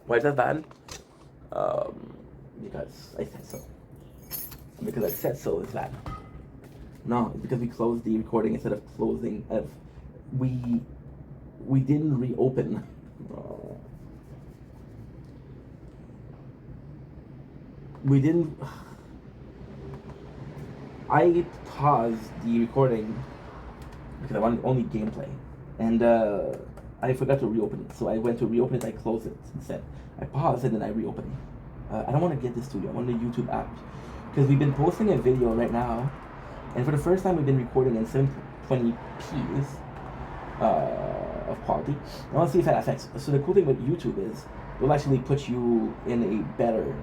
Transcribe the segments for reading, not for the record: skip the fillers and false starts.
Why is that bad? Because I said so. And because I said so is bad. No, it's because we closed the recording instead of closing. We we didn't reopen. Oh. We didn't. I paused the recording because I wanted only gameplay, and I forgot to reopen it. So I went to reopen it. I closed it instead. I paused it and I reopened. I don't want to get this studio. I want the YouTube app because we've been posting a video right now, and for the first time we've been recording in 720p of quality. I want to see if that affects. So the cool thing with YouTube is it'll actually put you in a better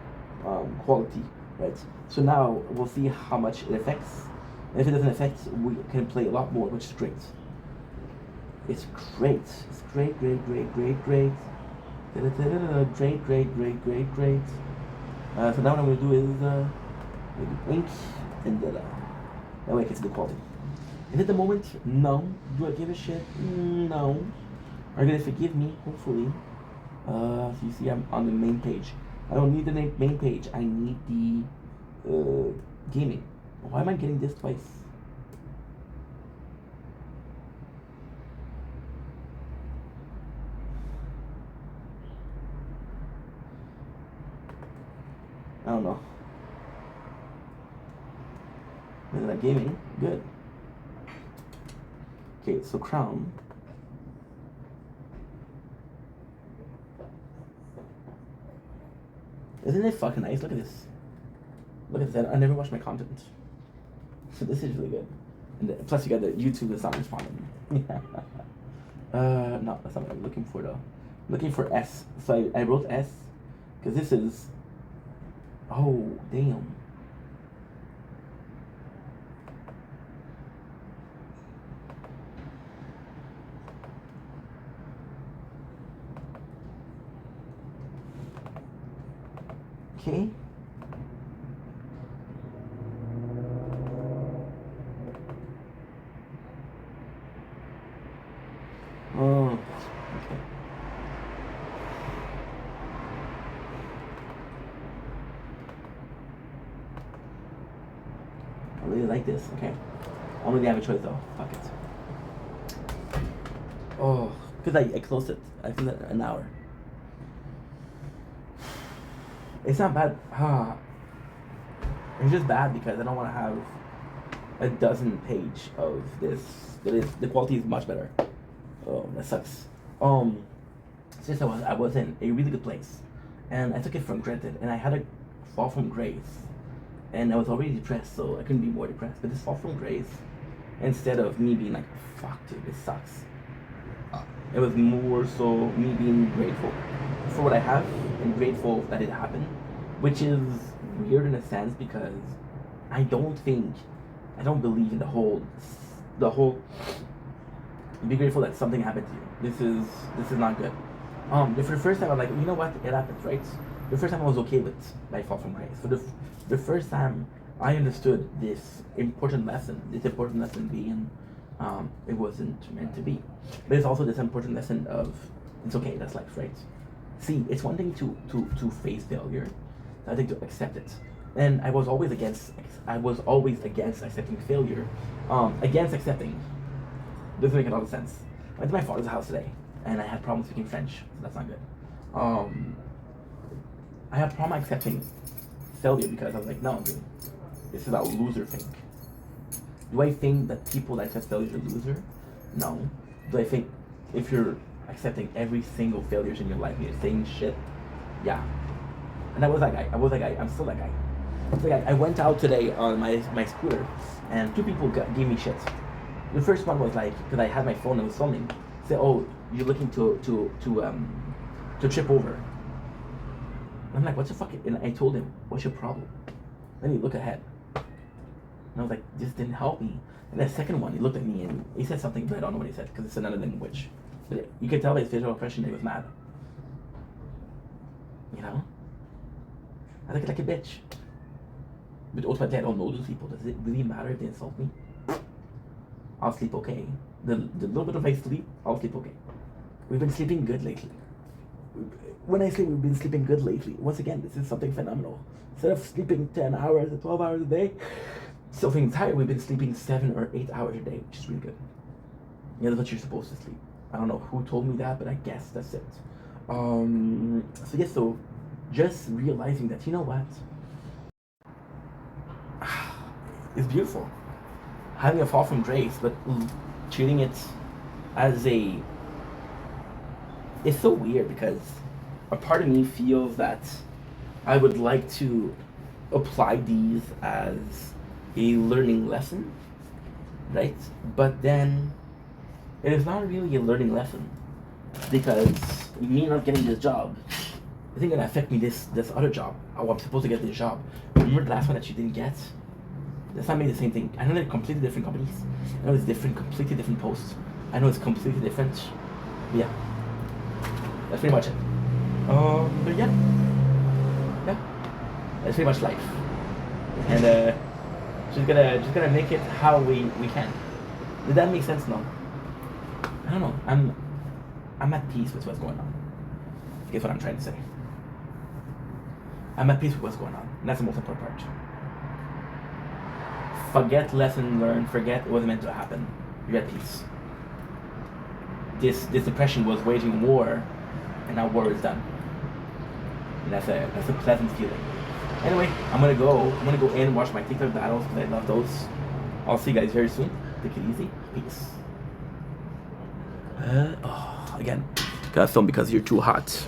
quality, right? So now we'll see how much it affects. And if it doesn't affect, we can play a lot more, which is great. It's great. It's great, great, great, great, great. Great, great, great, great, great. So now what I'm going to do is maybe blink and that way it gets good quality. And at the moment, no. Do I give a shit? No. Are you going to forgive me? Hopefully. So you see I'm on the main page. I don't need the main page. I need the gaming. Why am I getting this twice? I don't know. Isn't that gaming? Good. Okay, so crown. Isn't it fucking nice? Look at this. Look at that. I never watched my content. So this is really good. And plus you got the YouTube that's not responding. No, that's not what I'm looking for though. I'm looking for S. So I wrote S because this is. Oh, damn. Okay. Oh, okay. I really like this. Okay. I don't really have a choice though. Fuck it. Oh, because I closed it. I feel it an hour. It's not bad. It's just bad because I don't want to have a dozen page of this. The quality is much better. Oh, that sucks. Since I was in a really good place, and I took it for granted, and I had a fall from grace, and I was already depressed, so I couldn't be more depressed. But this fall from grace, instead of me being like, "Fuck, dude, this sucks," it was more so me being grateful for what I have and grateful that it happened, which is weird in a sense because I don't believe in the whole be grateful that something happened to you. This is not good. For the first time I'm like, you know what, it happens, right? The first time I was okay with my fall from grace. For the first time I understood this important lesson being it wasn't meant to be. But it's also this important lesson of it's okay, that's life, right? See, it's one thing to face failure, I think to accept it. And I was always against accepting failure. Against accepting. Doesn't make a lot of sense. I went to my father's house today and I had problems speaking French, so that's not good. I had problem accepting failure because I was like, no, dude, this is how loser think. Do I think that people that accept failure are loser? No. Do I think if you're accepting every single failures in your life, you're saying shit? Yeah. And I was that guy. I'm still that guy. So I went out today on my scooter, and two people gave me shit. The first one was like, because I had my phone and was filming, said, "Oh, you're looking to trip over." And I'm like, "What's your fucking?" And I told him, "What's your problem?" Then he looked ahead, and I was like, "This didn't help me." And the second one, he looked at me and he said something, but I don't know what he said because it's another language. But you could tell by his facial expression that he was mad. You know? I look like a bitch. But ultimately, I don't know those people. Does it really matter if they insult me? I'll sleep okay. The little bit of I sleep, I'll sleep okay. We've been sleeping good lately. when I say we've been sleeping good lately, once again, this is something phenomenal. Instead of sleeping 10 hours or 12 hours a day, still feeling tired, we've been sleeping 7 or 8 hours a day, which is really good. Yeah, that's what you're supposed to sleep. I don't know who told me that, but I guess that's it. So yes, so just realizing that, you know what? It's beautiful. Having a fall from grace, but treating it as a. It's so weird because a part of me feels that I would like to apply these as a learning lesson, right? But then it is not really a learning lesson because me not getting this job isn't gonna affect me this other job. Oh, I'm supposed to get this job. Remember the last one that you didn't get? That's not maybe the same thing. I know they're completely different companies. I know it's different, completely different posts. I know it's completely different. But yeah, that's pretty much it. But yeah, yeah, that's pretty much life. And just gonna make it how we can. Did that make sense? No. I don't know. I'm at peace with what's going on. Guess what I'm trying to say. I'm at peace with what's going on. And that's the most important part. Forget lesson learned. Forget it wasn't meant to happen. You're at peace. This depression was waging war, and now war is done. And that's a pleasant feeling. Anyway, I'm gonna go in and watch my TikTok battles because I love those. I'll see you guys very soon. Take it easy. Peace. Again, gotta film because you're too hot.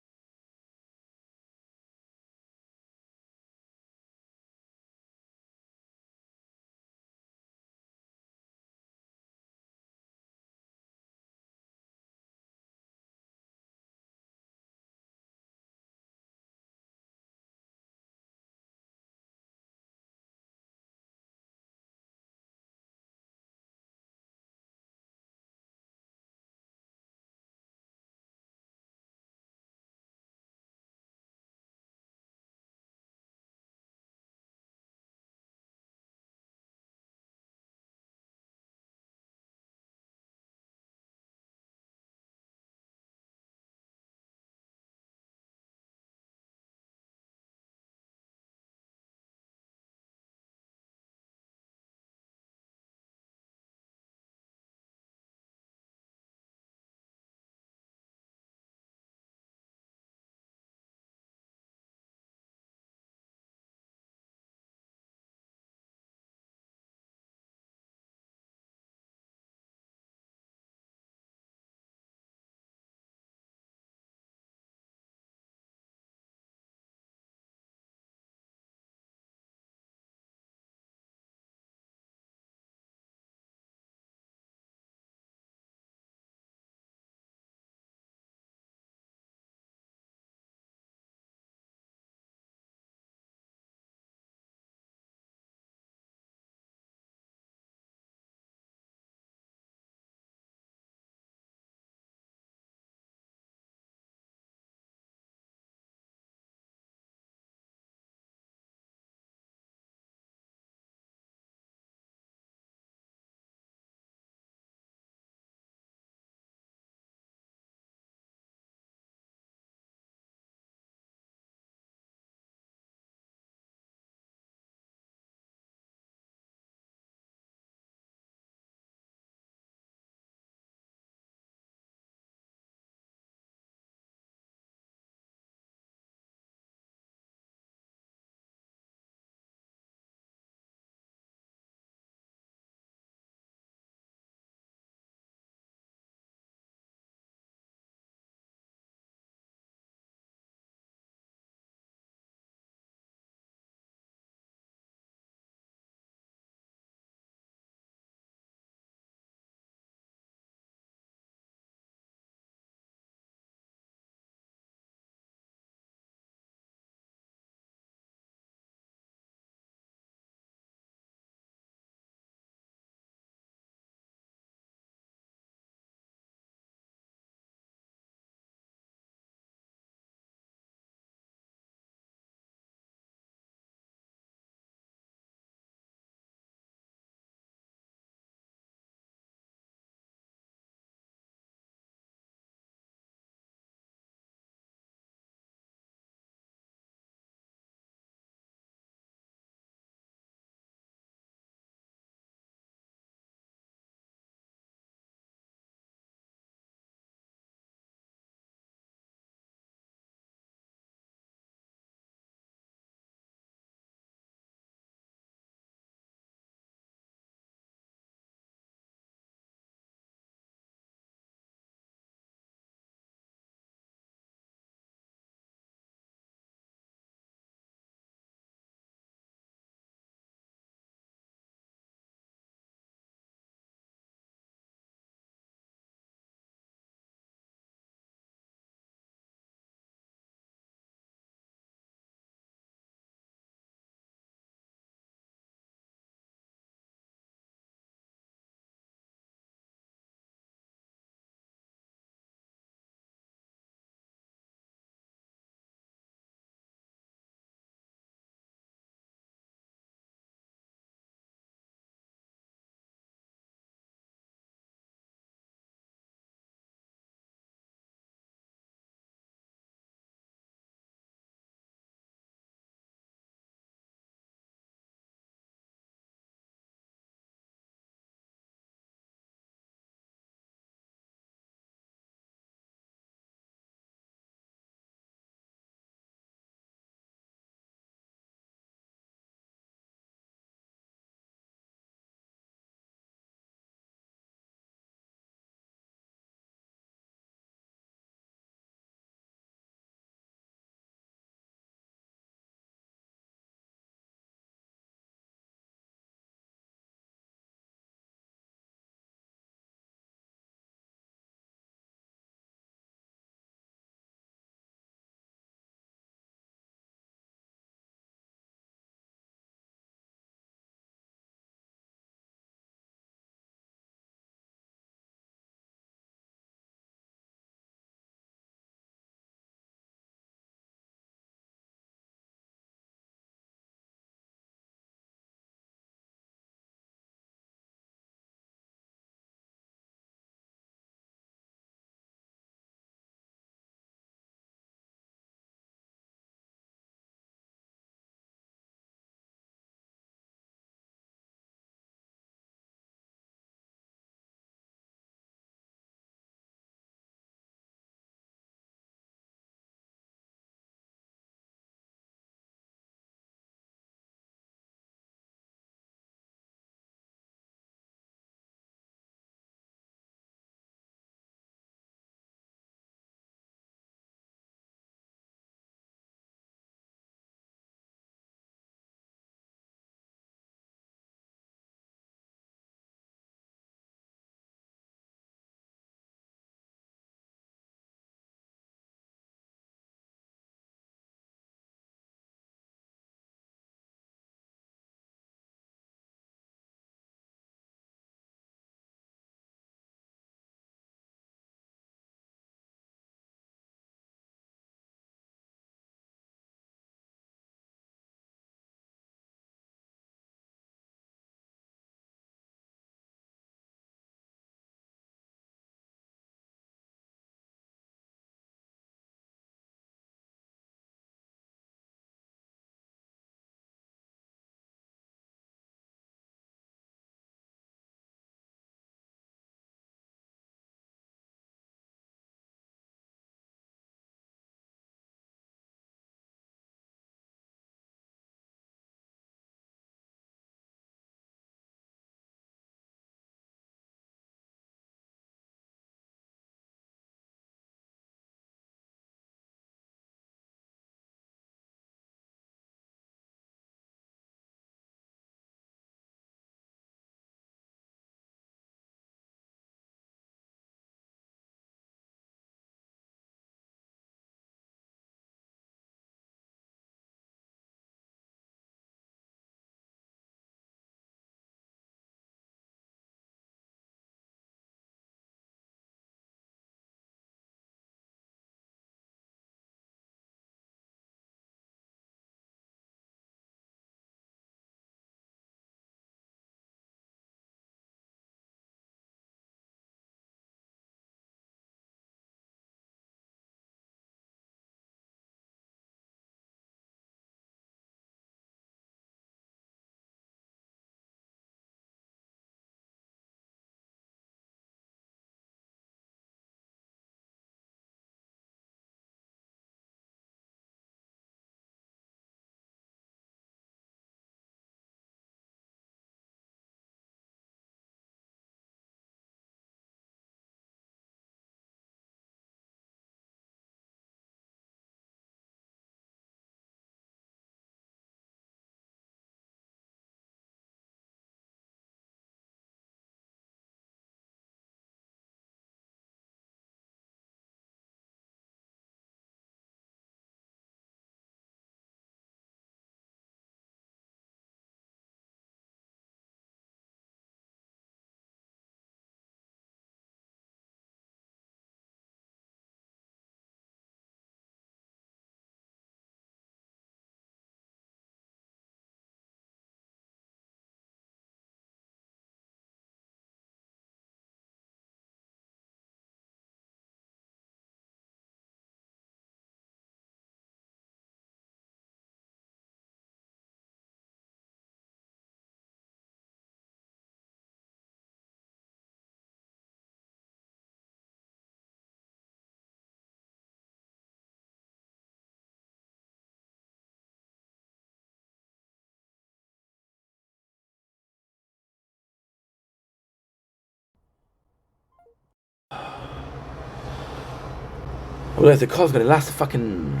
Otherwise, the call's gonna last fucking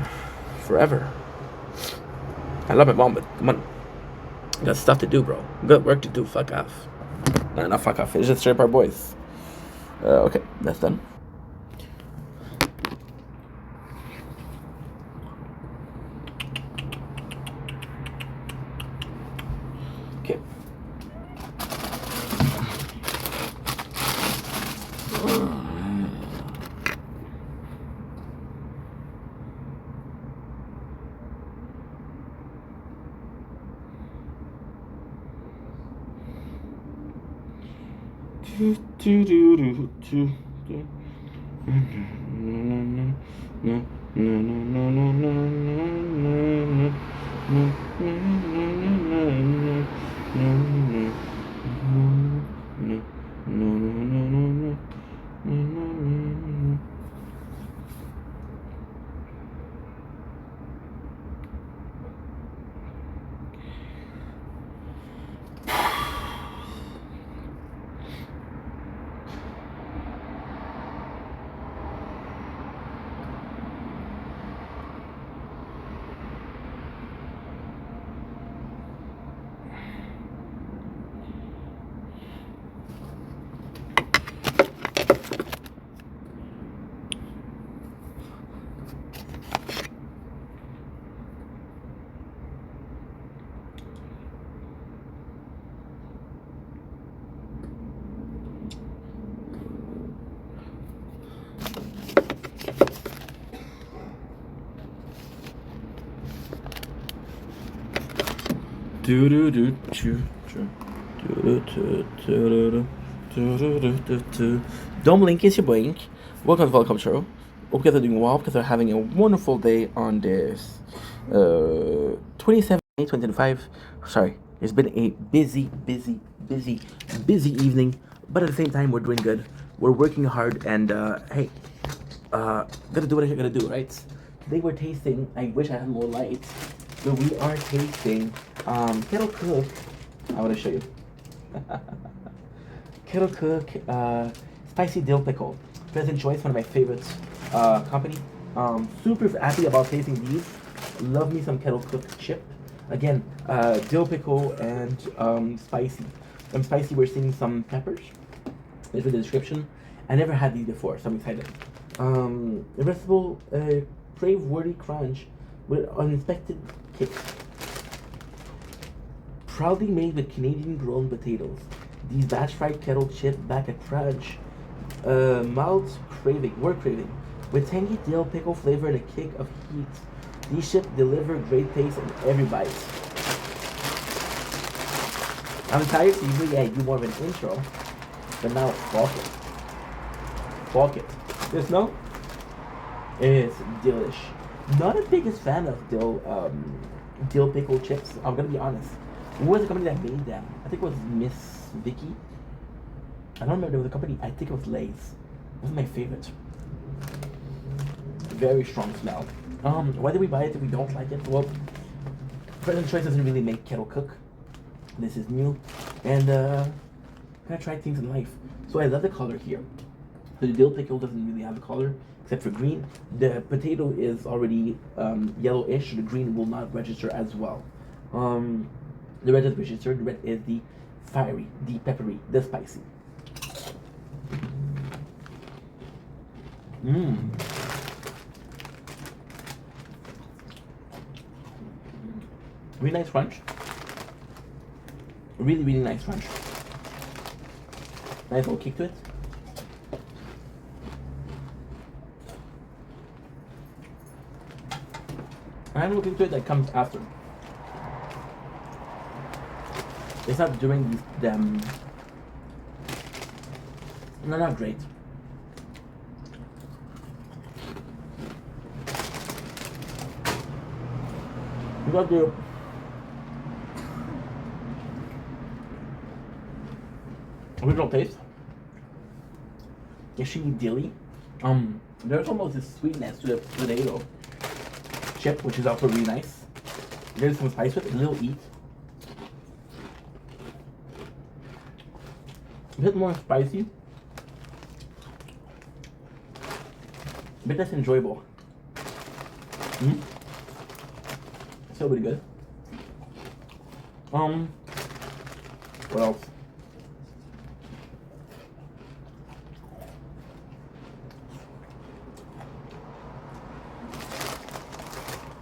forever. I love my mom, but come on. I got stuff to do, bro. Got work to do. Fuck off. Nah, not fuck off. It's just straight up our boys. Okay, that's done. Okay. Dom Link is your blink. Welcome to Welcome Show. Hope you guys are doing well because they're having a wonderful day on this 27th, 2025. Sorry, it's been a busy evening, but at the same time, we're doing good. We're working hard, and hey, gotta do what I gotta do, right? Today we're tasting. I wish I had more lights. So we are tasting Kettle Cook. I want to show you. Kettle Cook spicy dill pickle. President's Choice, one of my favorite company. Super happy about tasting these. Love me some Kettle Cook chip. Again, dill pickle and spicy. Spicy, we're seeing some peppers. There's in the description. I never had these before, so I'm excited. Irresistible crave-worthy crunch with unexpected kick. Proudly made with Canadian grown potatoes. These batch fried kettle chip back at crunch. Mouths craving, word craving. With tangy dill pickle flavor and a kick of heat. These chips deliver great taste in every bite. I'm tired, so usually I do more of an intro. But now, fuck it. Fuck it. The smell is delish. Not the biggest fan of dill pickle chips. I'm gonna be honest. Who was the company that made them? I think it was Miss Vicky. I don't remember. There was a company. I think it was Lay's. It was my favorite. Very strong smell. Why did we buy it if we don't like it? Well, President's Choice doesn't really make Kettle Cook. This is new, and gotta try things in life. So I love the color here. The dill pickle doesn't really have a color except for green. The potato is already yellowish. The green will not register as well. The red is registered. The red is the fiery, the peppery, the spicy. Really nice crunch. Really nice crunch. Nice little kick to it. I'm looking to it that comes after. It's not during these them. No, not great. You got the original taste. Extremely dilly. There's almost a sweetness to the potato chip, which is also really nice. There's some spice with it, a little eat. A bit more spicy. A bit less enjoyable. Mm. Still pretty good. What else?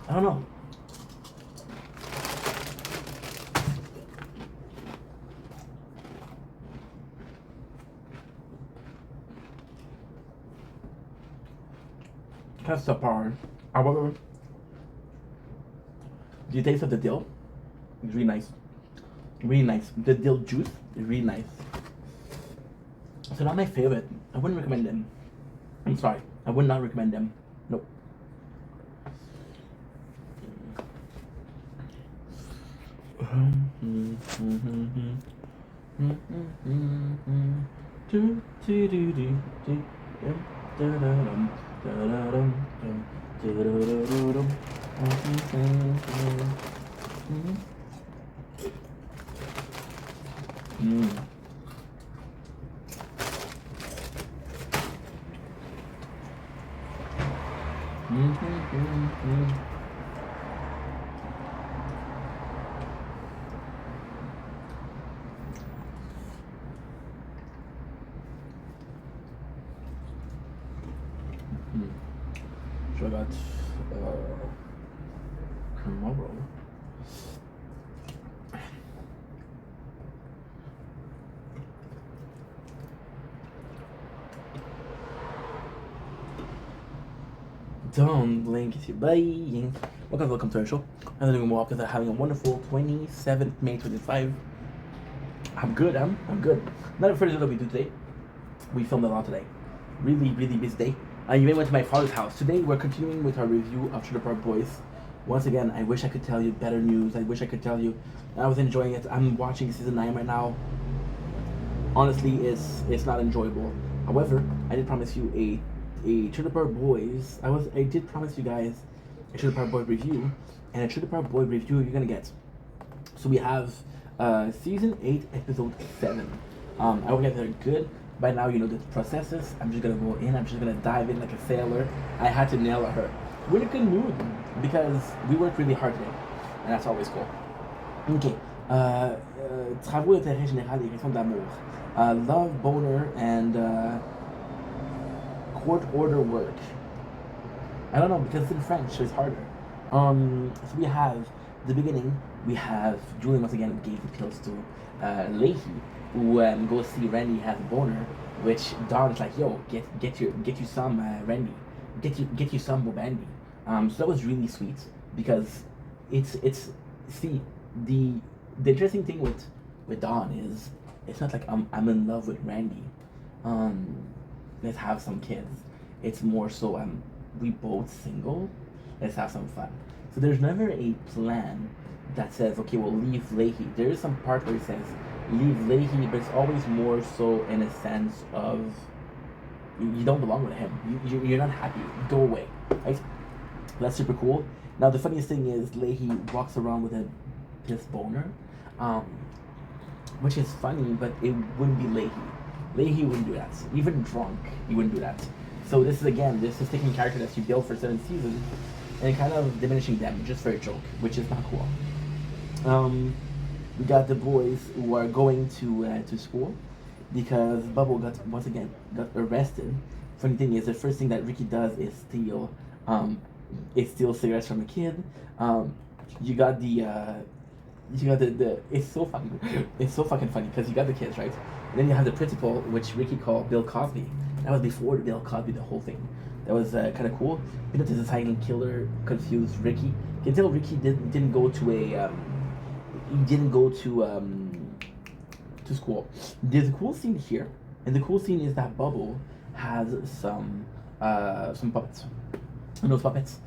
I don't know. That's the power. However, the taste of the dill is really nice. Really nice. The dill juice is really nice. So not my favorite. I wouldn't recommend them. I'm sorry. I would not recommend them. Nope. So I got tomorrow. Don't blink, it's your bye. Welcome to our show. I'm doing more because I'm having a wonderful 27th May 25. I'm good, I'm good. Not the first video that we do today. We filmed a lot today. Really busy day. I even went to my father's house. Today we're continuing with our review of Trailer Park Boys. Once again, I wish I could tell you better news. I wish I could tell you I was enjoying it. I'm watching season 9 right now. Honestly, it's not enjoyable. However, I did promise you a Trailer Park Boys. I did promise you guys a Trailer Park Boy review, and a Trailer Park Boy review you're gonna get. So we have season 8, episode 7. I hope you guys are good. By now you know the processes. I'm just gonna go in. I'm just gonna dive in like a sailor. I had to nail her. We're in a good mood because we worked really hard today, and that's always cool. Okay. Travaux d'intérêt général et questions d'amour. Love, boner, and court order work. I don't know because it's in French, so it's harder. So we have the beginning. We have Julian once again gave the pills to Leahy, who goes see Randy has a boner, which Dawn's like, yo, get you some Randy, get you some Bobandy. So that was really sweet because it's see the interesting thing with Dawn is it's not like I'm in love with Randy. Let's have some kids. It's more so we both single. Let's have some fun. So there's never a plan that says, okay, we'll leave Leahy. There is some part where it says leave Leahy, but it's always more so in a sense of you don't belong with him. You're not happy. Go away. Right? That's super cool. Now the funniest thing is Leahy walks around with a piss boner, which is funny, but it wouldn't be Leahy. Leahy wouldn't do that. Even drunk, he wouldn't do that. So this is taking character that you built for 7 seasons and kind of diminishing them just for a joke, which is not cool. We got the boys who are going to school because Bubble got arrested. Funny thing is, the first thing that Ricky does is steal cigarettes from a kid. You got the it's so fucking funny because you got the kids, right? And then you have the principal, which Ricky called Bill Cosby. That was before Bill Cosby, the whole thing. That was kind of cool. You know, the silent killer confused Ricky. You can tell Ricky didn't go to school. There's a cool scene here, and the cool scene is that Bubble has some puppets. And those puppets,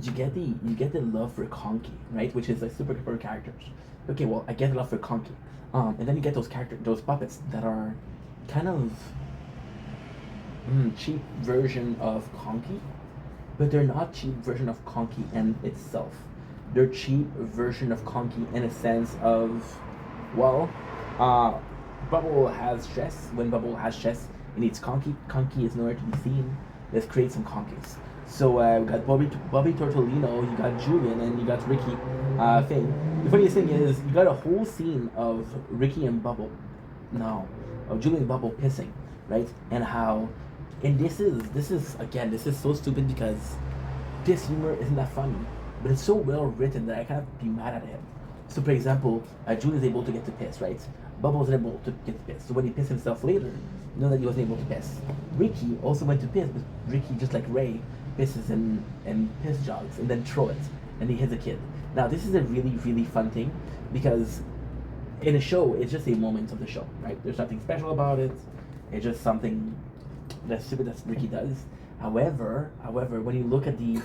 you get the love for Conky, right? Which is like super duper characters. Okay, well, I get the love for Conky. And then you get those puppets that are kind of cheap version of Conky, but they're not cheap version of Conky in itself. They're cheap version of Conky in a sense of, well, Bubble has chess. When Bubble has chess, it needs Conky. Conky is nowhere to be seen. Let's create some Conkies. So we got Bobby Tortolino, you got Julian, and you got Ricky Finn. The funniest thing is you got a whole scene of Ricky and Bubble, no, of Julian and Bubble pissing, right? And how, and this is so stupid because this humor isn't that funny, but it's so well written that I can't be mad at him. So, for example, Julian's able to get to piss, right? Bubbles able to get to piss. So when he pissed himself later, you know that he wasn't able to piss. Ricky also went to piss, but Ricky, just like Ray, pisses and piss jogs and then throw it, and he hits a kid. Now, this is a really, really fun thing because in a show, it's just a moment of the show, right? There's nothing special about it. It's just something that's stupid that Ricky does. However, when you look at the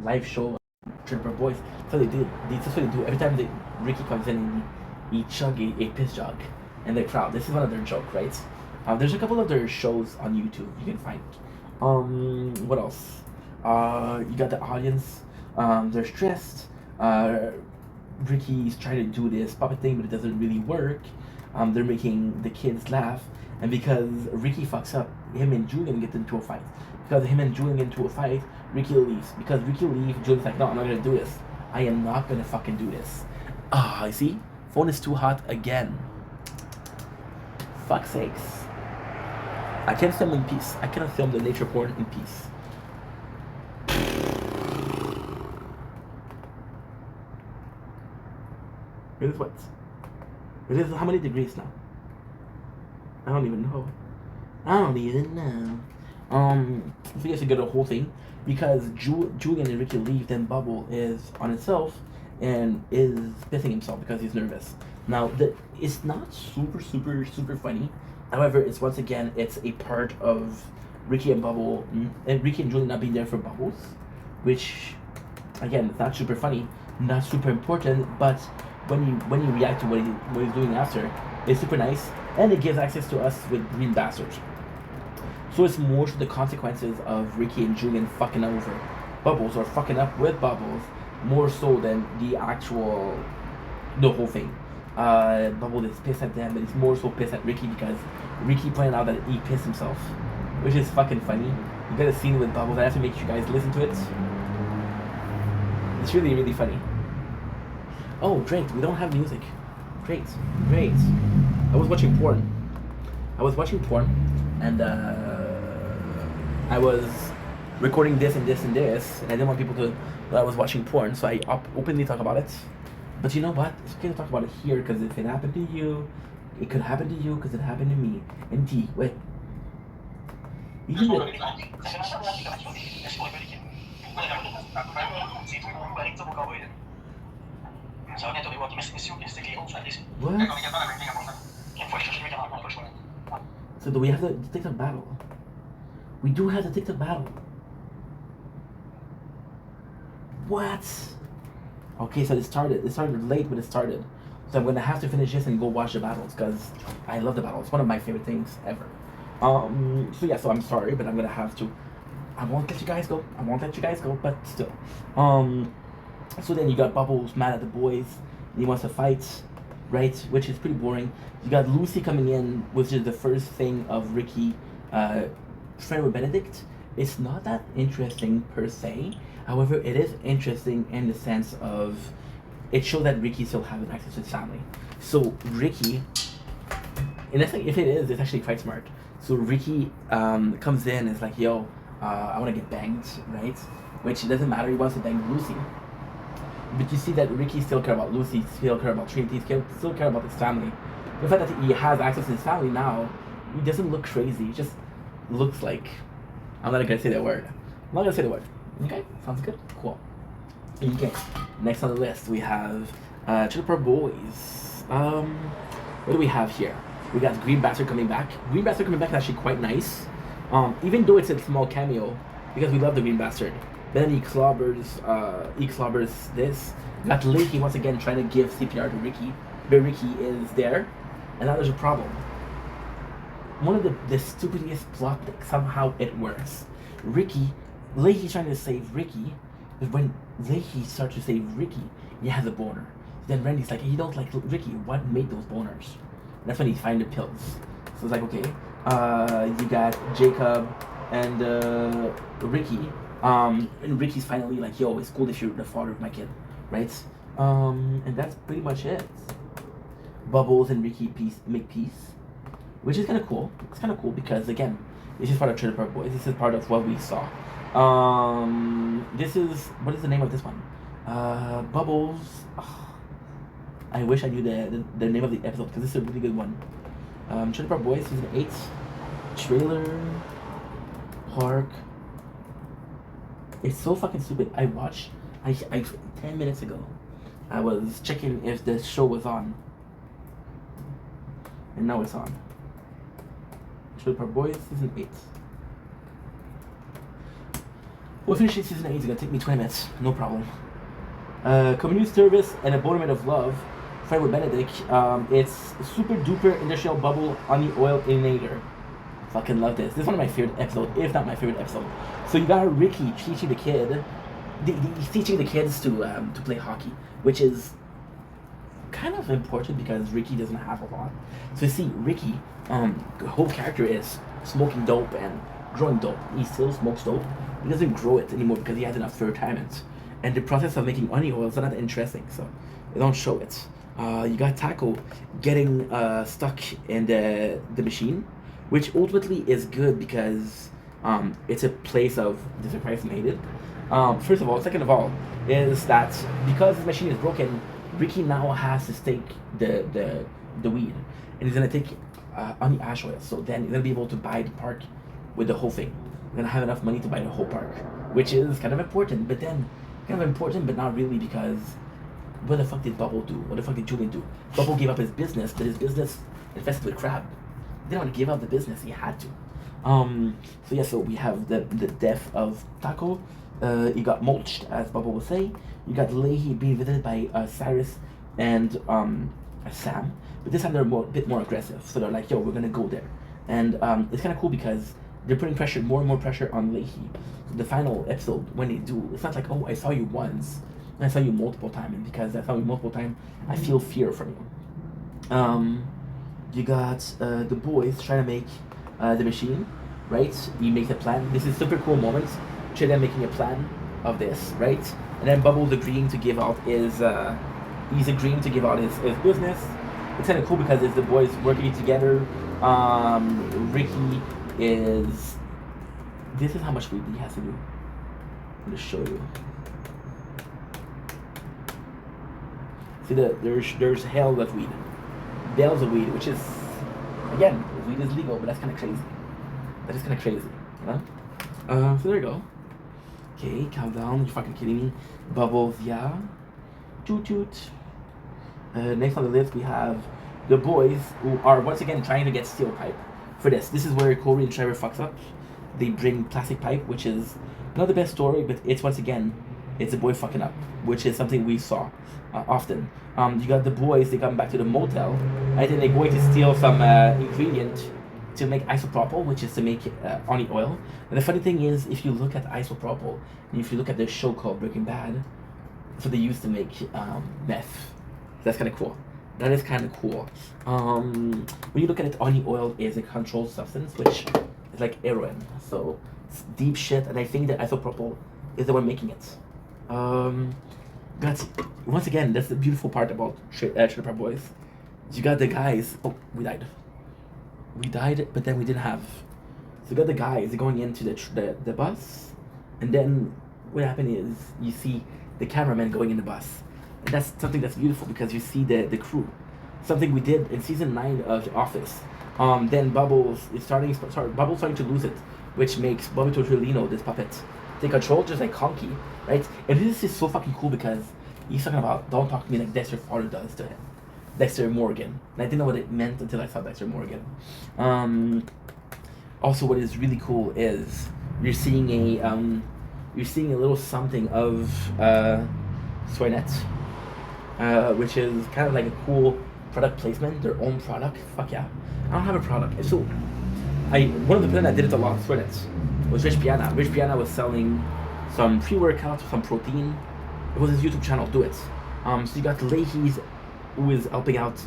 live show, Tripper Boys, that's what they do. That's what they do. Every time Ricky comes in and he chug a piss jug, and the crowd. This is one of their joke, right? There's a couple of their shows on YouTube you can find. What else? You got the audience. They're stressed. Ricky's trying to do this puppet thing, but it doesn't really work. They're making the kids laugh, and because Ricky fucks up, him and Julian get into a fight. Because him and Julian get into a fight, Ricky leaves. Because Ricky leaves, Julian's like, no, I'm not gonna do this. I am not gonna fucking do this. I see. Phone is too hot again. Fuck sakes. I can't film in peace. I cannot film the nature porn in peace. It is what? It is how many degrees now? I don't even know. So you guys get a whole thing because Julian and Ricky leave, then Bubble is on himself and is pissing himself because he's nervous. Now, it's not super funny. However, it's once again, it's a part of Ricky and Bubble, and Ricky and Julian not being there for Bubbles, which, again, it's not super funny, not super important, but when you react to what he's doing after, it's super nice, and it gives access to us with Green Bastards. So it's more to the consequences of Ricky and Julian fucking over Bubbles or fucking up with Bubbles, more so than the whole thing. Bubble is pissed at them, but he's more so pissed at Ricky because Ricky pointed out that he pissed himself, which is fucking funny. You got a scene with Bubbles. I have to make you guys listen to it. It's really, really funny. Oh, great, we don't have music. Great. I was watching porn, and I was recording this and this and this, and I didn't want people to know I was watching porn, so I openly talk about it. But you know what? It's okay to talk about it here, because if it happened to you, it could happen to you, because it happened to me. And T, wait. You can do it. What? So do we have the TikTok battle? We do have the TikTok battle. What? Okay, so it started late, but it started. So I'm gonna have to finish this and go watch the battles, because I love the battles. It's one of my favorite things ever. So yeah, so I'm sorry, but I'm gonna have to. I won't let you guys go, but still. So then you got Bubbles mad at the boys. He wants to fight, right? Which is pretty boring. You got Lucy coming in, which is the first thing of Ricky friend with Benedict. It's not that interesting per se. However, it is interesting in the sense of it shows that Ricky still has access to his family. So Ricky, and that's like, if it is, it's actually quite smart. So Ricky comes in and is like, yo, I want to get banged, right? Which it doesn't matter, he wants to bang Lucy. But you see that Ricky still cares about Lucy, still cares about Trinity, still cares about his family. The fact that he has access to his family now, he doesn't look crazy, he just looks like, I'm not gonna say that word. Okay, sounds good, cool. Okay, next on the list we have Chipper Boys. What do we have here? We got Green Bastard coming back. Green Bastard coming back is actually quite nice. Even though it's a small cameo, because we love the Green Bastard. Then he clobbers this. Got Lakey once again trying to give CPR to Ricky, but Ricky is there, and now there's a problem. One of the stupidest plot that somehow it works. Lakey's trying to save Ricky, but when Lakey starts to save Ricky, he has a boner. Then Randy's like, he don't like Ricky, what made those boners? And that's when he finds the pills. So it's like, okay, you got Jacob and Ricky And Ricky's finally like, yo, it's cool if you're the father of my kid, right? And that's pretty much it. Bubbles and Ricky make peace, which is kind of cool. It's kind of cool because again, this is part of Trailer Park Boys. This is part of what we saw. This is, what is the name of this one? Bubbles. Oh, I wish I knew the name of the episode because this is a really good one. Trailer Park Boys season 8, Trailer Park. It's so fucking stupid. I 10 minutes ago, I was checking if the show was on. And now it's on. Trailer Park Boys season 8. We'll finish season 8. It's gonna take me 20 minutes. No problem. Community service and abandonment of love. Fight with Benedict. It's super duper industrial bubble on the oil inhaler. Fucking love this. This is one of my favorite episodes, if not my favorite episode. So you got Ricky teaching the kid, he's teaching the kids to play hockey, which is kind of important because Ricky doesn't have a lot. So you see, Ricky, the whole character is smoking dope and growing dope. He still smokes dope. He doesn't grow it anymore because he has enough for retirement. And the process of making onion oil is not that interesting, so they don't show it. You got Taco getting stuck in the machine, which ultimately is good because it's a place of disappointment. First of all, second of all, is that because this machine is broken, Ricky now has to stake the weed, and he's gonna take on the ash oil. So then he's gonna be able to buy the park with the whole thing. We're gonna have enough money to buy the whole park, which is kind of important. But then, kind of important, but not really, because what the fuck did Bubble do? What the fuck did Julian do? Bubble gave up his business, but his business infested with crab. He didn't want to give up the business. He had to. So yeah, so we have the death of Taco. He got mulched, as Bubble will say. You got Leahy being visited by Cyrus and Sam, but this time they're a bit more aggressive. So they're like, yo, we're gonna go there. And it's kind of cool because they're putting pressure, more and more pressure on Leahy. So the final episode, when they do, it's not like, oh, I saw you once, and I saw you multiple times, and because I saw you multiple times, I feel fear from you. You got the boys trying to make the machine, right? You make the plan. This is super cool moment. Trailer making a plan of this, right? And then Bubbles agreeing to give out his, he's agreeing to give out his business. It's kind of cool because it's the boys working together. Ricky is, this is how much weed he has to do. I'm gonna show you. See, there's hell of weed. Bales of weed, which is, again, weed is legal, but that's kind of crazy. That is kind of crazy, you know? So there you go. Okay, calm down, you're fucking kidding me. Bubbles, yeah. Toot toot. Next on the list we have the boys who are once again trying to get steel pipe for this. This is where Corey and Trevor fucks up. They bring plastic pipe, which is not the best story, but it's once again, it's a boy fucking up, which is something we saw often. You got the boys, they come back to the motel, and then they're going to steal some ingredient to make isopropyl, which is to make onion oil. And the funny thing is, if you look at isopropyl, and if you look at the show called Breaking Bad, that's what they used to make meth. That's kind of cool. That is kind of cool. When you look at it, onion oil is a controlled substance, which is like heroin. So it's deep shit, and I think that isopropyl is the one making it. But once again, that's the beautiful part about Trailer Park Boys. You got the guys. Oh, we died. We died, but then we didn't have. So you got the guys going into the bus, and then what happened is you see the cameraman going in the bus. And that's something that's beautiful because you see the crew. Something we did in season 9 of The Office. Then Bubbles is starting to lose it, which makes Bobby Tortellino, this puppet, take control, just like Conky, right? And this is so fucking cool because he's talking about, don't talk to me like Dexter's father does to him. Dexter Morgan. And I didn't know what it meant until I saw Dexter Morgan. Also, what is really cool is you're seeing a little something of Soynet, which is kind of like a cool product placement, their own product. Fuck yeah. I don't have a product. So one of the people that did it a lot, Soynet, was Rich Piana. Rich Piana was selling some pre-workouts, some protein. It was his YouTube channel, Do It. So you got Leahy's, who is helping out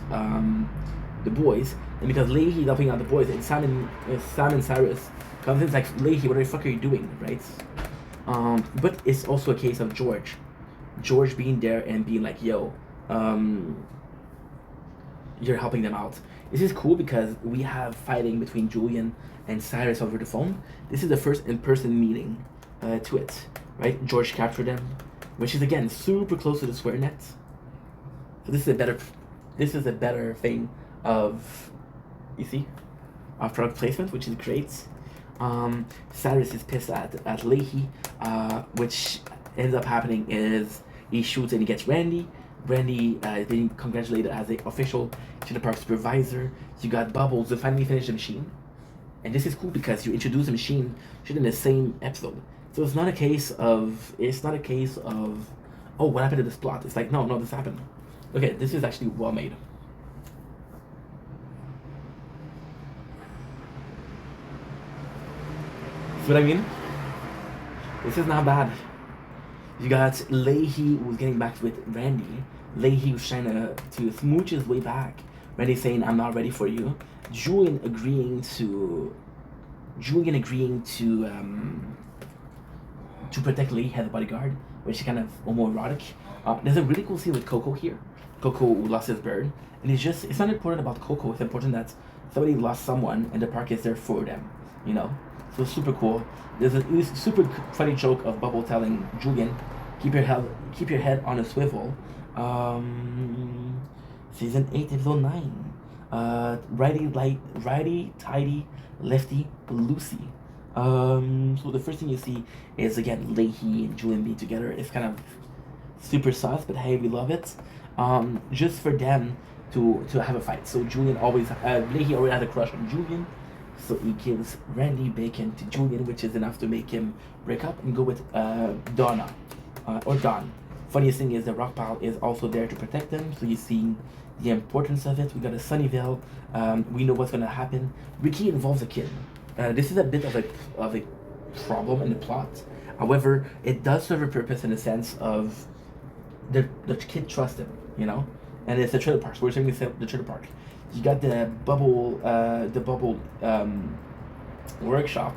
the boys, and because Leahy is helping out the boys, and Sam and Cyrus comes in, it's like, Leahy, what the fuck are you doing, right? But it's also a case of George being there and being like, yo, um, you're helping them out. This is cool because we have fighting between Julian and Cyrus over the phone. This is the first in-person meeting to it, right? George captured them, which is again super close to the square net. So this is a better thing of, you see, of product placement, which is great. Cyrus is pissed at Leahy, which ends up happening is he shoots and he gets Randy. Randy is being congratulated as the official to the park supervisor. You got Bubbles to finally finish the machine. And this is cool because you introduce the machine in the same episode. So it's not a case of, oh, what happened to this plot? It's like, no, this happened. Okay, this is actually well made. See what I mean? This is not bad. You got Leahy who's getting back with Randy. Leahy was trying to smooch his way back. Randy saying, I'm not ready for you. Julian agreeing to protect Leahy as a bodyguard, which is kind of homoerotic. There's a really cool scene with Coco here. Coco lost his bird, and it's not important about Coco. It's important that somebody lost someone, and the park is there for them. You know. So it's super cool. There's a super funny joke of Bubble telling Julian, keep your head on a swivel. Season 8, episode 9. Righty, tidy, lefty, Lucy. So the first thing you see is again Leahy and Julian being together. It's kind of super sus, but hey, we love it. Just for them to have a fight. So Julian Leahy already has a crush on Julian. So he gives Randy Bacon to Julian, which is enough to make him break up and go with Donna, or Don. Funniest thing is the Rockpile is also there to protect them, so you're seeing the importance of it. We got a Sunnyvale. We know what's gonna happen. Ricky involves a kid. This is a bit of a problem in the plot. However, it does serve a purpose in the sense of the kid trusts him, you know, and it's the trailer park. So we're saying the trailer park. You got the bubble workshop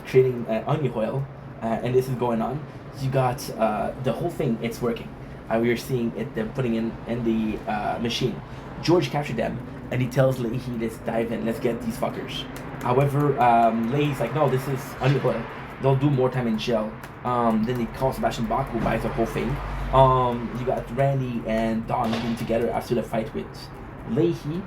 creating onion oil, and this is going on. You got the whole thing. It's working. We are seeing it. They're putting in the machine. George captured them, and he tells Leahy, "Let's dive in. Let's get these fuckers." However, Leahy's like, "No, this is onion oil. They'll do more time in jail." Then he calls Sebastian Bach, who buys the whole thing. You got Randy and Don being together after the fight with Leahy.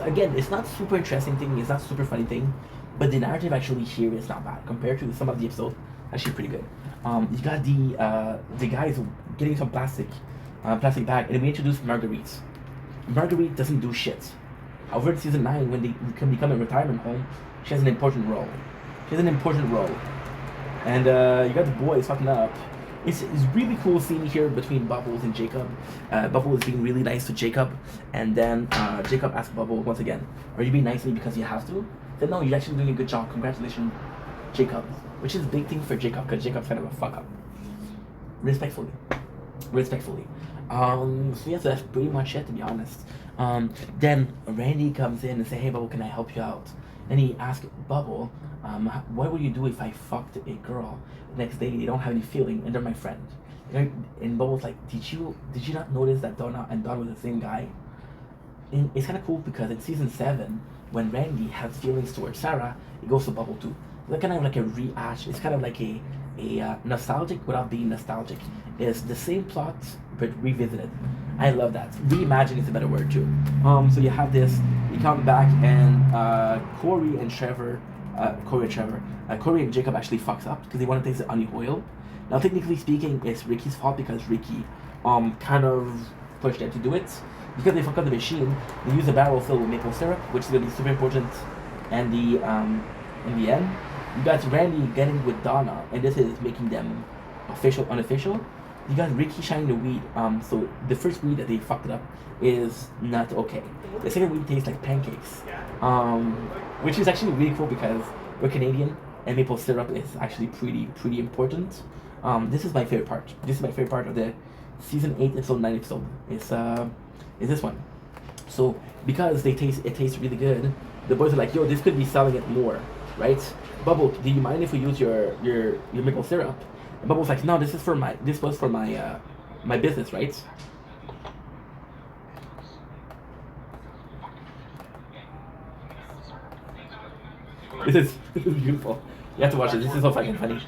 Again, it's not super interesting thing, it's not super funny thing, but the narrative actually here is not bad compared to some of the episodes. Actually pretty good. You got the guys getting some plastic bag, and we introduced Marguerite. Marguerite doesn't do shit. However, in season 9, when they can become a retirement home, she has an important role. And you got the boys fucking up. It's really cool scene here between Bubbles and Jacob. Bubbles is being really nice to Jacob, and then Jacob asks Bubbles once again, "Are you being nice to me because you have to?" Then no, you're actually doing a good job. Congratulations, Jacob. Which is a big thing for Jacob because Jacob's kind of a fuck up. Respectfully. So yeah, so that's pretty much it, to be honest. Then Randy comes in and say, "Hey, Bubble, can I help you out?" Then he asks Bubble, "What would you do if I fucked a girl? The next day they don't have any feeling and they're my friend." And Bubble's like, "Did you not notice that Donna and Don were the same guy?" And it's kind of cool because in season 7, when Randy has feelings towards Sarah, it goes to Bubble too. It's kind of like a rehash. It's kind of like a nostalgic without being nostalgic. It's the same plot but revisited. I love that. Reimagine is a better word too. So you have this. You come back and Corey and Jacob actually fucks up because they want to taste the onion oil. Now, technically speaking, it's Ricky's fault because Ricky kind of pushed them to do it. Because they fuck up the machine, they use a barrel filled with maple syrup, which is gonna be super important. And in the end, you got Randy getting with Donna, and this is making them unofficial. You got Ricky shining the weed. So the first weed that they fucked it up is not okay. The second weed tastes like pancakes. Which is actually really cool because we're Canadian and maple syrup is actually pretty important. This is my favorite part. This is my favorite part of the season 8 episode 9 episode. Is this one. So because it tastes really good, the boys are like, "Yo, this could be selling it more, right? Bubble, do you mind if we use your maple syrup?" And Bubbles like, no, this was for my my business, right? This is beautiful. You have to watch it. This is so fucking funny.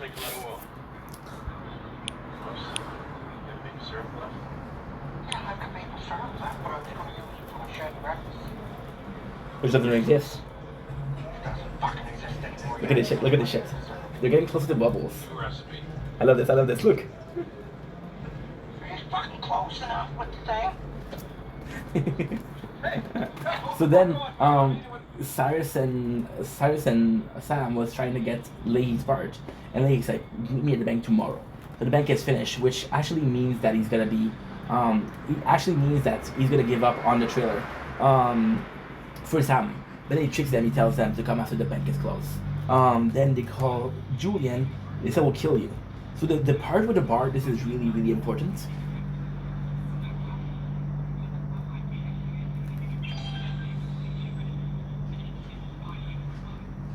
Which doesn't exist. Look at this shit. Look at this shit. They're getting closer to Bubbles. I love this. I love this. Look. He's fucking close enough. What the So then, Cyrus and Sam was trying to get Leahy's part, and Leahy's like, "Meet me at the bank tomorrow." So the bank is finished, which actually means that he's gonna be, it actually means that he's gonna give up on the trailer, for Sam. Then he tricks them. He tells them to come after the bank is closed. Then they call Julian. They say, "We'll kill you." So the part with the bar, this is really, really important.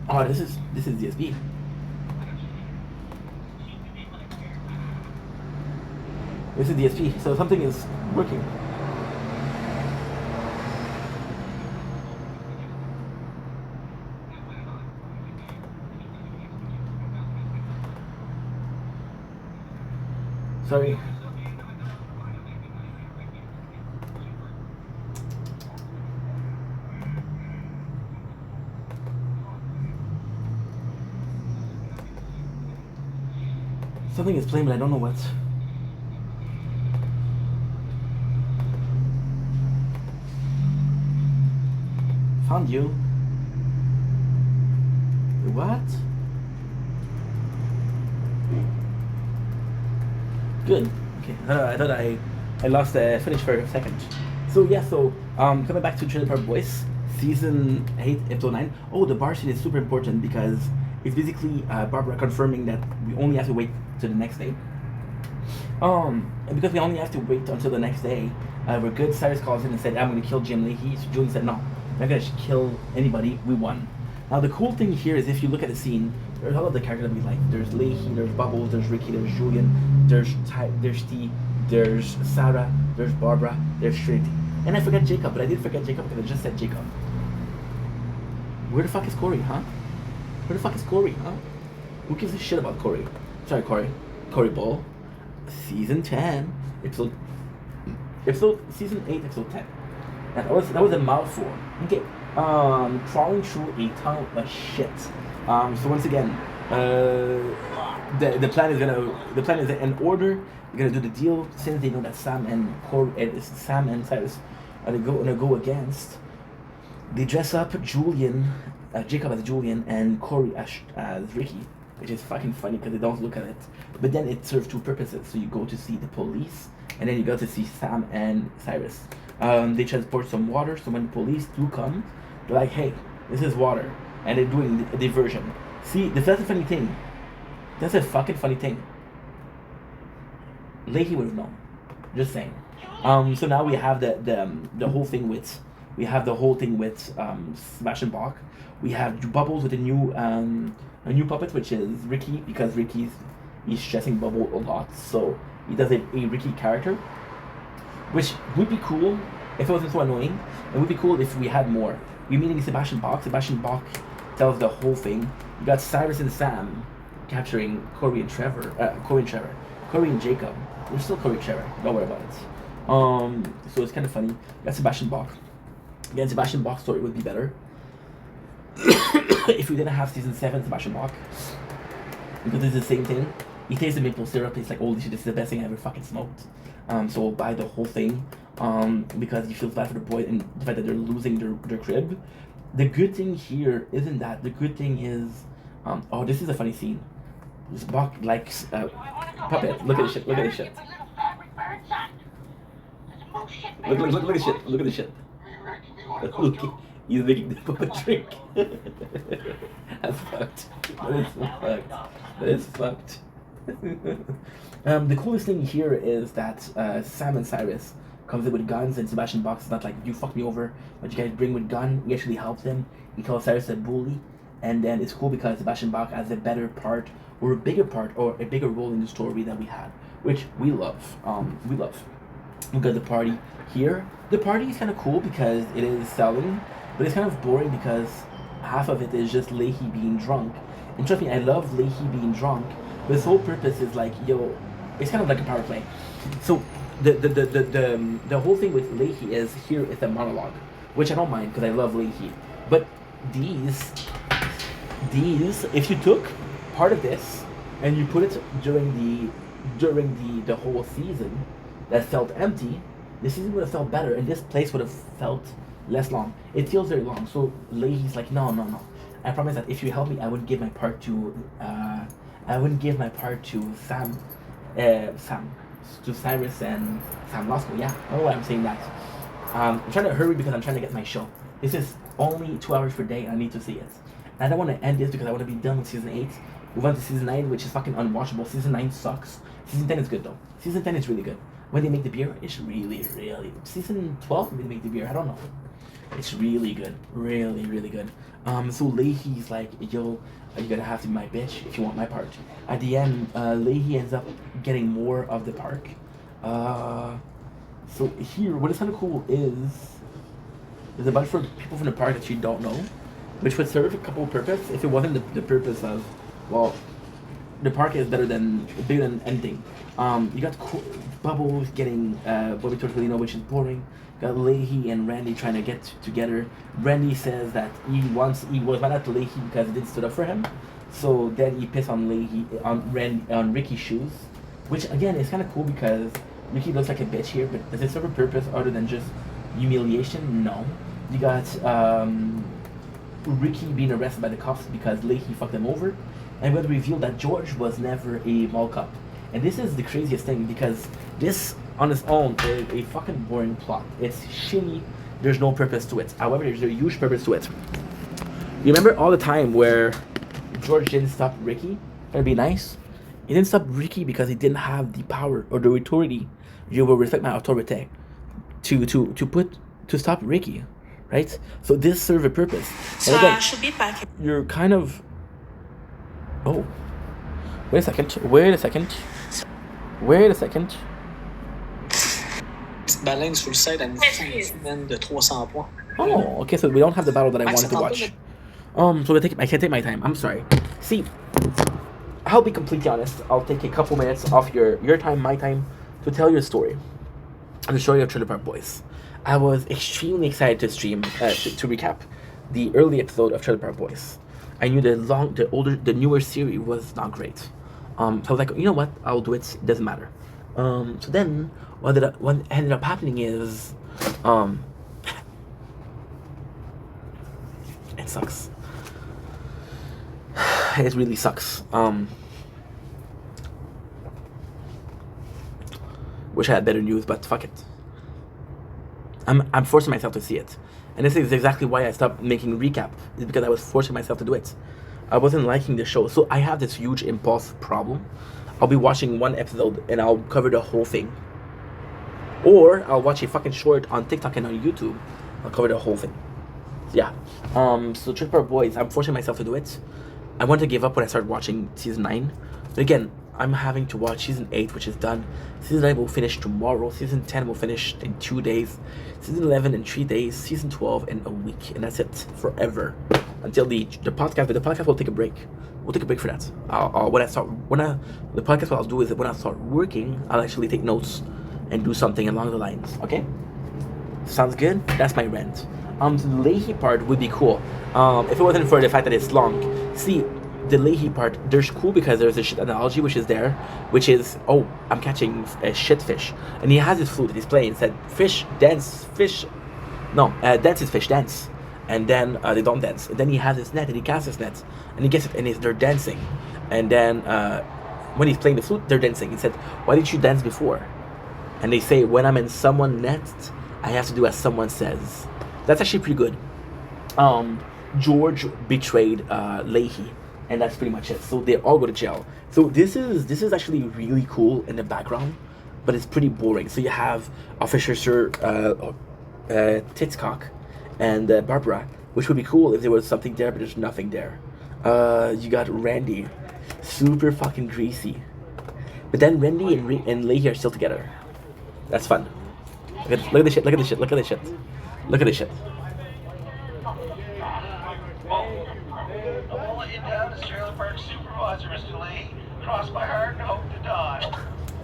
Oh, this is DSP. This is DSP. So something is working. Sorry. Something is playing, but I don't know what. Found you. What? Good. Okay. I thought I lost the footage for a second. So yeah. So coming back to Trailer Park Boys, season 8, episode 9. Oh, the bar scene is super important because it's basically Barbara confirming that we only have to wait to the next day. And because we only have to wait until the next day, we're good. Cyrus calls in and said, "I'm going to kill Jim Leahy." So Julian said, "No, I'm not going to kill anybody. We won." Now the cool thing here is if you look at the scene, there's all of the characters that we like. There's Leahy, there's Bubbles, there's Ricky, there's Julian, there's Steve, there's Sarah, there's Barbara, there's Trinity. And I forgot Jacob, but I did forget Jacob because I just said Jacob. Where the fuck is Corey, huh? Where the fuck is Corey, huh? Who gives a shit about Corey? Sorry, Corey. Corey Ball. Season 10. Season 8, episode 10. That was a mouthful. Okay. Crawling through a ton of shit. So once again, the plan is in order. They're gonna do the deal since they know that Sam and Cyrus are gonna go against. They dress up Jacob as Julian and Corey as Ricky, which is fucking funny because they don't look at it. But then it serves two purposes. So you go to see the police, and then you go to see Sam and Cyrus. They transport some water, so when the police do come, they're like, "Hey, this is water," and they're doing a diversion. See, that's a funny thing. That's a fucking funny thing. Leahy would have known. Just saying. So now we have the whole thing with Sebastian Bach. We have Bubbles with a new puppet, which is Ricky, because he's stressing Bubble a lot, so he does a Ricky character, which would be cool if it wasn't so annoying. It would be cool if we had more. We're meeting Sebastian Bach. Sebastian Bach tells the whole thing. You got Cyrus and Sam capturing Corey and Jacob. There's still Corey and Trevor. Don't worry about it. So it's kind of funny. You got Sebastian Bach. Again, Sebastian Bach's story would be better if we didn't have season 7 Sebastian Bach, because it's the same thing. He tastes the maple syrup. He's like, "Holy shit, this is the best thing I ever fucking smoked." So we'll buy the whole thing, because he feels bad for the boy and the fact that they're losing their crib. The good thing here isn't that. The good thing is, oh, this is a funny scene. This Bach likes puppet. Look at this shit. Look at this shit. Look at this shit. Look at this shit. Look, he's making the puppet drink. That's fucked. That is fucked. The coolest thing here is that Sam and Cyrus comes in with guns, and Sebastian Bach is not like, "You fucked me over, but you guys bring with gun." He actually helps him. He calls Cyrus a bully, And then it's cool because Sebastian Bach has a better part or a bigger part or a bigger role in the story that we had, which we love. We love. We got the party here. The party is kind of cool because it is selling, but it's kind of boring because half of it is just Leahy being drunk. And trust me, I love Leahy being drunk, but his whole purpose is like, yo, it's kind of like a power play. So the whole thing with Leahy is here is a monologue, which I don't mind because I love Leahy. But these, if you took part of this and you put it during the whole season that felt empty, the season would have felt better and this place would have felt less long. It feels very long. So Leahy's like, no. I promise that if you help me, I wouldn't give my part to Sam, to Cyrus and Sam Lasco. Yeah, I don't know why I'm saying that. I'm trying to hurry because I'm trying to get my show. This is only 2 hours per day and I need to see it. And I don't want to end this because I want to be done with season 8. We went to season 9, which is fucking unwatchable. Season 9 sucks. Season 10 is good though. Season 10 is really good. When they make the beer, it's really, really good. Season 12, when they make the beer, I don't know. It's really good. Really, really good. So Leahy's like, yo, you're gonna have to be my bitch if you want my part. At the end, Leahy ends up getting more of the park. So here, what is kind of cool is there's a bunch of people from the park that you don't know, which would serve a couple of purpose if it wasn't the purpose of, well, the park is bigger than anything. You got Bubbles getting Bobby Tortellino, which is boring. Got Leahy and Randy trying to get together. Randy says that he was mad at Leahy because he didn't stood up for him. So then he pissed on on Ricky's shoes, which again is kind of cool because Ricky looks like a bitch here, but does it serve a purpose other than just humiliation? No. You got Ricky being arrested by the cops because Leahy fucked him over, and we had to reveal that George was never a mall cop. And this is the craziest thing because this on its own is a fucking boring plot. It's shitty. There's no purpose to it. However, there's a huge purpose to it. You remember all the time where George didn't stop Ricky? That'd be nice. He didn't stop Ricky because he didn't have the power or the authority. You will respect my authority to stop Ricky, right? So this serves a purpose. And again, you're kind of. Oh, wait a second. Baleine sur le site à une fin de 300 points. Oh, okay, so we don't have the battle that I wanted to watch. So I can take my time. I'm sorry. See, I'll be completely honest. I'll take a couple minutes off your time, my time, to tell your story. And the story of Trailer Park Boys. I was extremely excited to stream, to recap the early episode of Trailer Park Boys. I knew the newer series was not great. So I was like, you know what? I'll do it. It doesn't matter. So then, what ended up happening is, it sucks. It really sucks. Wish I had better news, but fuck it. I'm forcing myself to see it. And this is exactly why I stopped making recap. It's because I was forcing myself to do it. I wasn't liking the show. So I have this huge impulse problem. I'll be watching one episode and I'll cover the whole thing. Or I'll watch a fucking short on TikTok and on YouTube. I'll cover the whole thing. Yeah. So Trailer Park Boys, I'm forcing myself to do it. I want to give up when I start watching season 9. But again, I'm having to watch season 8, which is done. Season 9 will finish tomorrow. Season 10 will finish in 2 days. Season 11 in 3 days. Season 12 in a week. And that's it. Forever. Until the podcast. But the podcast will take a break. We'll take a break for that. The podcast, what I'll do is when I start working, I'll actually take notes and do something along the lines. Okay? Sounds good? That's my rant. So the Leahy part would be cool. If it wasn't for the fact that it's long. See, the Leahy part, there's cool because there's a shit analogy which is there, which is, oh, I'm catching a shit fish. And he has his flute that he's playing. Said, fish, dance, fish. No, dance is fish, dance. And then they don't dance. And then he has his net and he casts his net. And he gets it and they're dancing. And then when he's playing the flute, they're dancing. He said, why didn't you dance before? And they say, when I'm in someone's net, I have to do as someone says. That's actually pretty good. George betrayed Leahy. And that's pretty much it. So they all go to jail. So this is actually really cool in the background, but it's pretty boring. So you have Officer Sir Titscock and Barbara which would be cool if there was something there, but there's nothing there. You got Randy, super fucking greasy. But then Randy and Leahy are still together. That's fun. Look at this shit, look at this shit, look at this shit. Look at this shit. I won't let you down as Trailer Park Supervisor, Mr. Lee. Cross my heart and hope to die.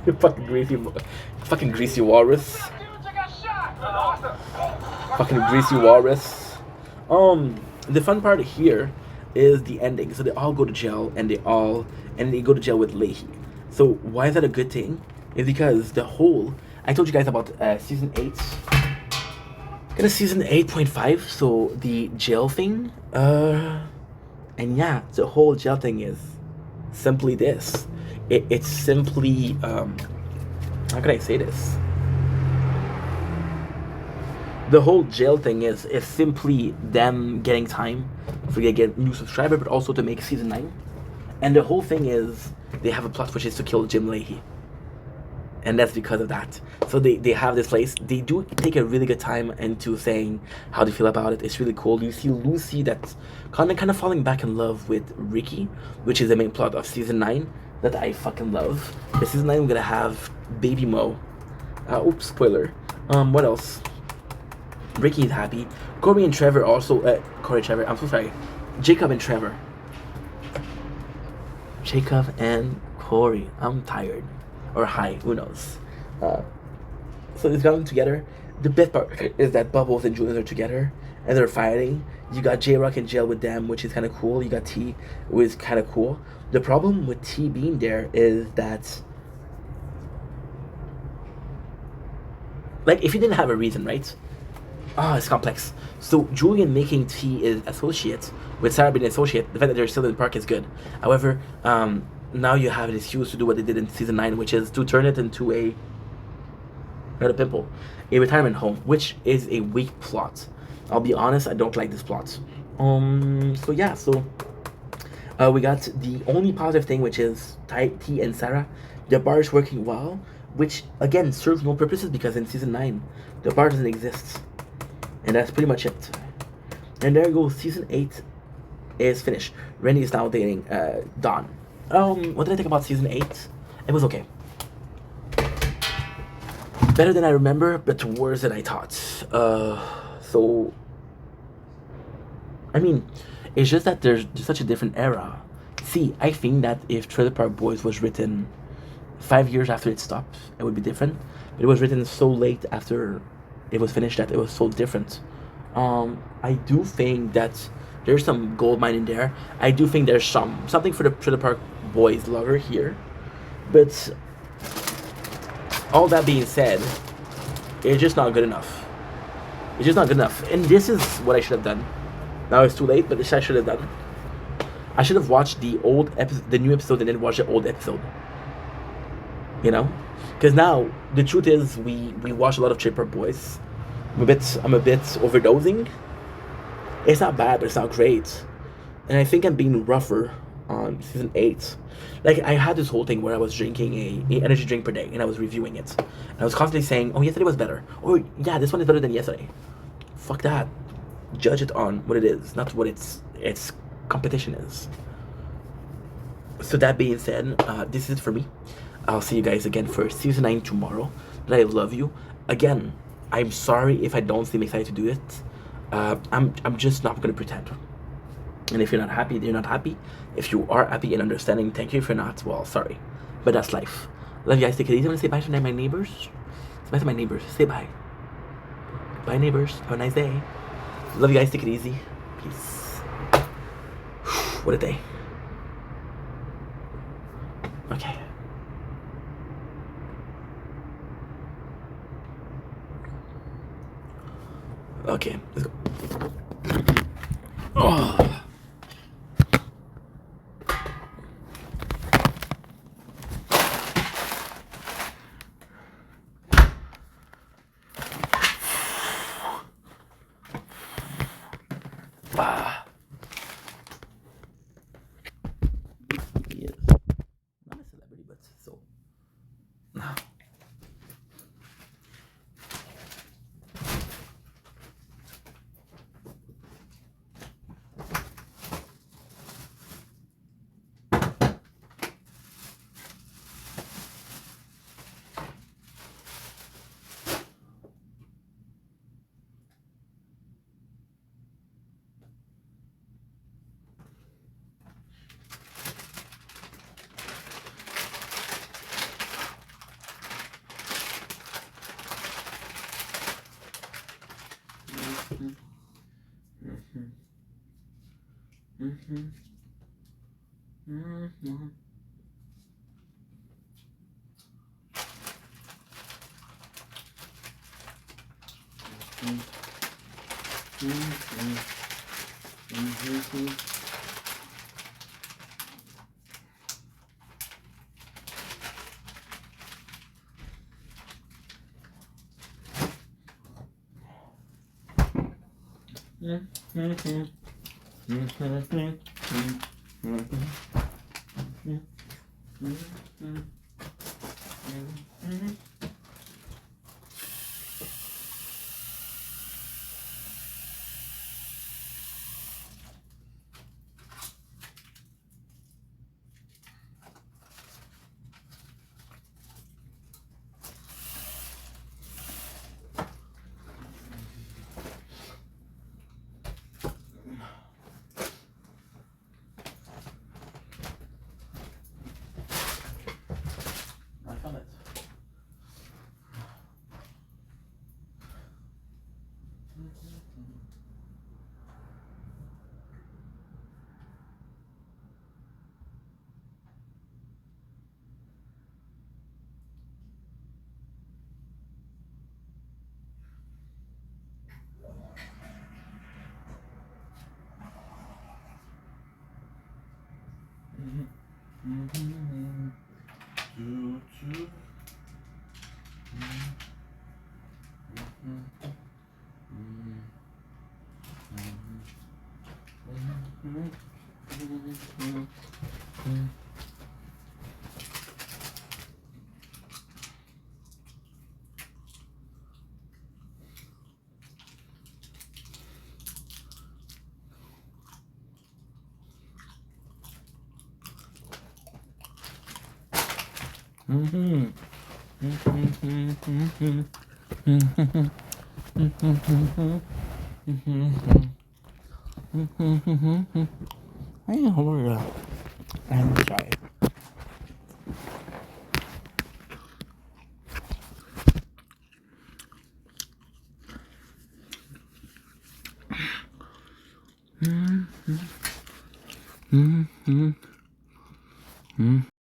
You fucking greasy walrus. Dudes, I got shot! Awesome! Fucking greasy walrus. The fun part here is the ending. So they all go to jail, and they go to jail with Leahy. So why is that a good thing? Is because I told you guys about season 8. Gonna season 8.5. So the jail thing. And yeah, the whole jail thing is simply this. It's simply how can I say this? The whole jail thing is simply them getting time for you to get new subscriber, but also to make season 9. And the whole thing is they have a plot which is to kill Jim Leahy. And that's because of that. So they have this place. They do take a really good time into saying how they feel about it. It's really cool. You see Lucy that's kind of falling back in love with Ricky, which is the main plot of season 9 that I fucking love. For season 9 we're gonna have Baby Mo. Oops, spoiler. What else? Ricky is happy. Corey and Trevor also. Trevor. I'm so sorry. Jacob and Trevor. Jacob and Corey. I'm tired. Or high. Who knows? So they've gotten together. The best part is that Bubbles and Julius are together and they're fighting. You got J-Rock in jail with them, which is kind of cool. You got T, which is kind of cool. The problem with T being there is that, like, if you didn't have a reason, right? It's complex. So Julian making T is associate with Sarah being associate. The fact that they're still in the park is good. However, now you have an excuse to do what they did in season 9, which is to turn it into a retirement home, which is a weak plot. I'll be honest, I don't like this plot. So yeah, we got the only positive thing, which is T and Sarah. The bar is working well, which again serves no purposes because in season 9 the bar doesn't exist. And that's pretty much it. And there you go, season 8 is finished. Randy is now dating Dawn. What did I think about season 8? It was okay. Better than I remember, but worse than I thought. So I mean, it's just that there's such a different era. See, I think that if Trailer Park Boys was written 5 years after it stopped, it would be different. But it was written so late after it was finished that it was so different. I do think that there's some gold mine in there. I do think there's something for the Trailer Park Boys lover here. But all that being said, it's just not good enough. It's just not good enough. And this is what I should have done. Now it's too late, but this I should have done. I should have watched the new episode and then watched the old episode. You know? Because now, the truth is, we watch a lot of Trailer Park Boys. I'm a bit overdosing. It's not bad, but it's not great. And I think I'm being rougher on season 8. Like, I had this whole thing where I was drinking a energy drink per day, and I was reviewing it. And I was constantly saying, oh, yesterday was better. Or, yeah, this one is better than yesterday. Fuck that. Judge it on what it is, not what its competition is. So that being said, this is it for me. I'll see you guys again for season 9 tomorrow. But I love you. Again, I'm sorry if I don't seem excited to do it. I'm just not gonna pretend. And if you're not happy, you're not happy. If you are happy and understanding, thank you. If you're not, well, sorry. But that's life. Love you guys. Take it easy. I want to say bye to my neighbors. Say bye to my neighbors. Say bye. Bye, neighbors. Have a nice day. Love you guys. Take it easy. Peace. What a day. Okay. Okay, let's go. Oh. He is not a celebrity, but so. I found it. I'm shy.